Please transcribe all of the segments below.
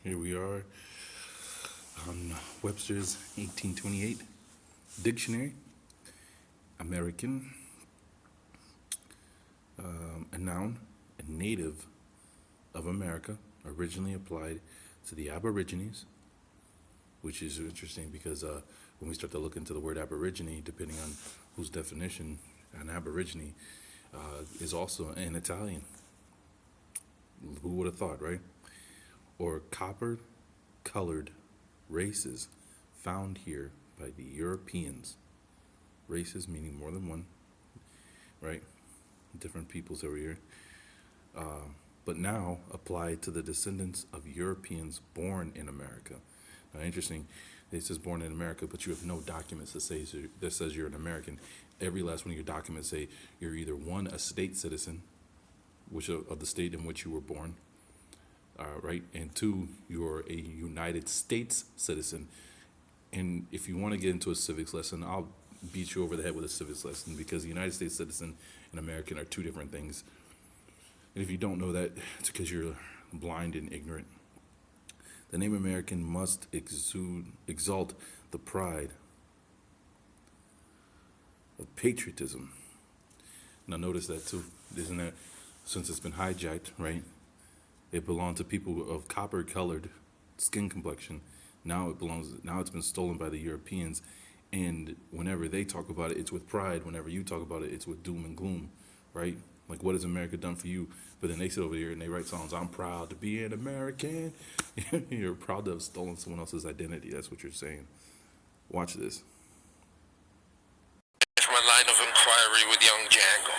Here we are on Webster's 1828 dictionary. American, a noun, a native of America, originally applied to the Aborigines, which is interesting because when we start to look into the word Aborigine, depending on whose definition, an Aborigine is also an Italian. Who would have thought, right? Or copper colored races found here by the Europeans. Races meaning more than one, right? Different peoples over here. But now applied to the descendants of Europeans born in America. Now, interesting, it says born in America, but you have no documents that says you're an American. Every last one of your documents say you're either one, a state citizen, which of the state in which you were born, right? And two, you're a United States citizen. And if you want to get into a civics lesson, I'll beat you over the head with a civics lesson because the United States citizen and American are two different things. And if you don't know that, it's because you're blind and ignorant. The name American must exalt the pride of patriotism. Now notice that too. Isn't that, since it's been hijacked, right? It belonged to people of copper-colored skin complexion. Now it's been stolen by the Europeans. And whenever they talk about it, it's with pride. Whenever you talk about it, it's with doom and gloom, right? Like, what has America done for you? But then they sit over here and they write songs, I'm proud to be an American. You're proud to have stolen someone else's identity. That's what you're saying. Watch this. From a line of inquiry with young Django.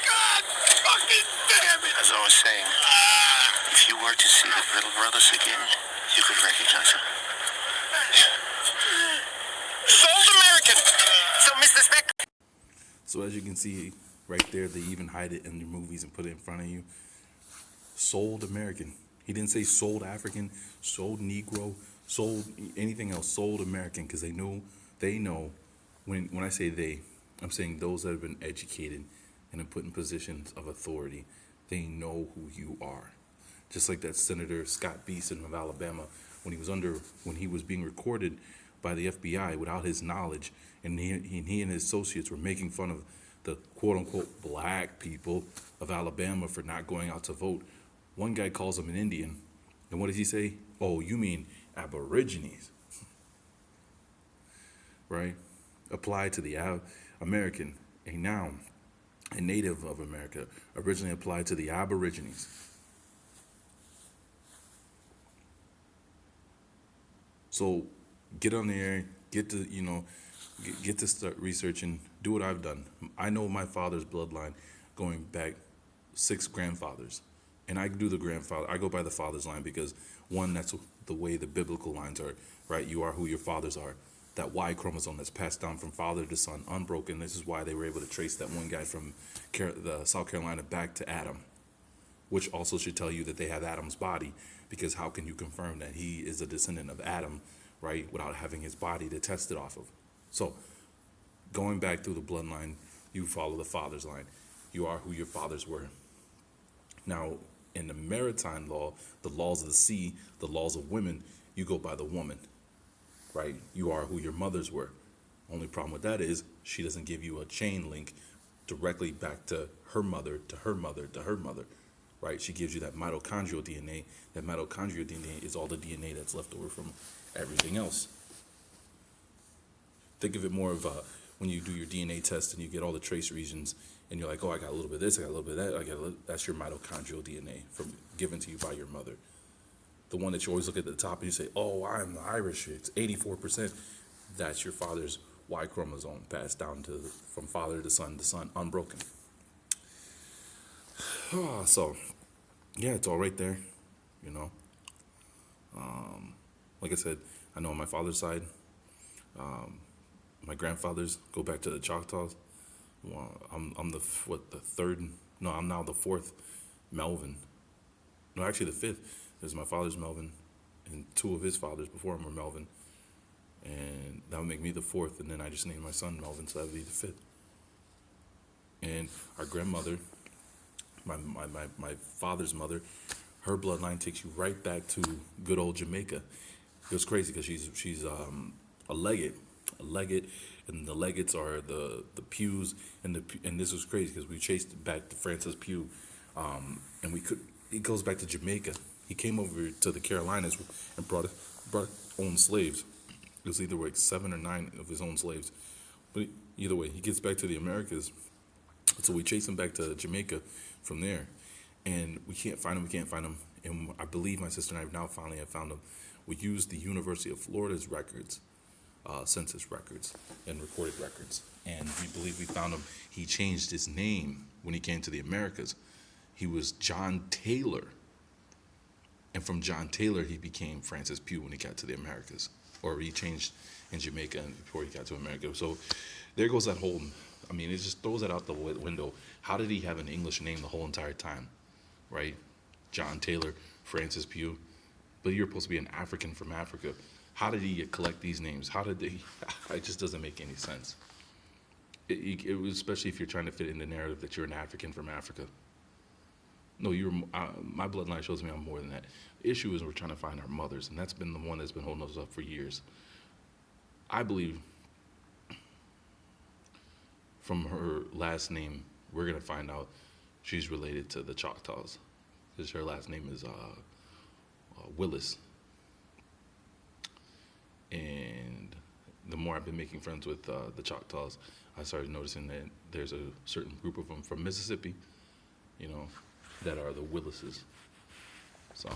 God fucking damn it! As I was saying, if you were to see the little brothers again, you could recognize them. Sold American! So, Mr. Speck. So as you can see right there, they even hide it in the movies and put it in front of you. Sold American. He didn't say sold African, sold Negro, sold anything else, sold American, because they know when I say they, I'm saying those that have been educated and have put in positions of authority, they know who you are. Just like that Senator Scott Beeson of Alabama, when he was being recorded by the FBI without his knowledge, and he and his associates were making fun of the quote-unquote black people of Alabama for not going out to vote. One guy calls him an Indian, and what does he say? Oh, you mean Aborigines, right? Applied to the American, a noun, a native of America, originally applied to the Aborigines. So get on there, get to start researching, do what I've done. I know my father's bloodline going back 6 grandfathers. And I do the grandfather, I go by the father's line because one, that's the way the biblical lines are, right? You are who your fathers are. That Y chromosome that's passed down from father to son, unbroken. This is why they were able to trace that one guy from the South Carolina back to Adam, which also should tell you that they have Adam's body, because how can you confirm that he is a descendant of Adam, right, without having his body to test it off of? So going back through the bloodline, you follow the father's line. You are who your fathers were. Now, in the maritime law, the laws of the sea, the laws of women, you go by the woman, right? You are who your mothers were. Only problem with that is she doesn't give you a chain link directly back to her mother, to her mother, to her mother, right? She gives you that mitochondrial DNA. That mitochondrial DNA is all the DNA that's left over from everything else. Think of it more of when you do your DNA test and you get all the trace regions, and you're like, oh, I got a little bit of this, I got a little bit of that, that's your mitochondrial DNA from given to you by your mother. The one that you always look at the top and you say, oh, I'm Irish, it's 84%. That's your father's Y chromosome passed down from father to son, unbroken. So, yeah, it's all right there, you know. Like I said, I know on my father's side, my grandfathers go back to the Choctaws. Well, I'm the third? No, I'm now the fourth Melvin. No, actually the fifth. There's my father's Melvin, and 2 of his fathers before him were Melvin, and that would make me the fourth. And then I just named my son Melvin, so that would be the fifth. And our grandmother, my father's mother, her bloodline takes you right back to good old Jamaica. It was crazy because she's a legate, a legate, and the legates are the pews, and this was crazy because we chased back to Francis Pugh, and we could. It goes back to Jamaica. He came over to the Carolinas and brought own slaves. It was either like 7 or 9 of his own slaves, but either way, he gets back to the Americas. So we chase him back to Jamaica from there, and we can't find him. We can't find him, and I believe my sister and I now finally have found him. We used the University of Florida's records, census records, and recorded records, and we believe we found him. He changed his name when he came to the Americas. He was John Taylor, and from John Taylor he became Francis Pugh when he got to the Americas, or he changed in Jamaica before he got to America. So there goes that whole. I mean, it just throws that out the window. How did he have an English name the whole entire time, right? John Taylor, Francis Pugh, but you're supposed to be an African from Africa. How did he collect these names? How did they? It just doesn't make any sense. It was, especially if you're trying to fit in the narrative that you're an African from Africa. No, my bloodline shows me I'm more than that. The issue is we're trying to find our mothers, and that's been the one that's been holding us up for years. I believe from her last name, we're going to find out she's related to the Choctaws, because her last name is Willis. And the more I've been making friends with the Choctaws, I started noticing that there's a certain group of them from Mississippi, that are the Willises. So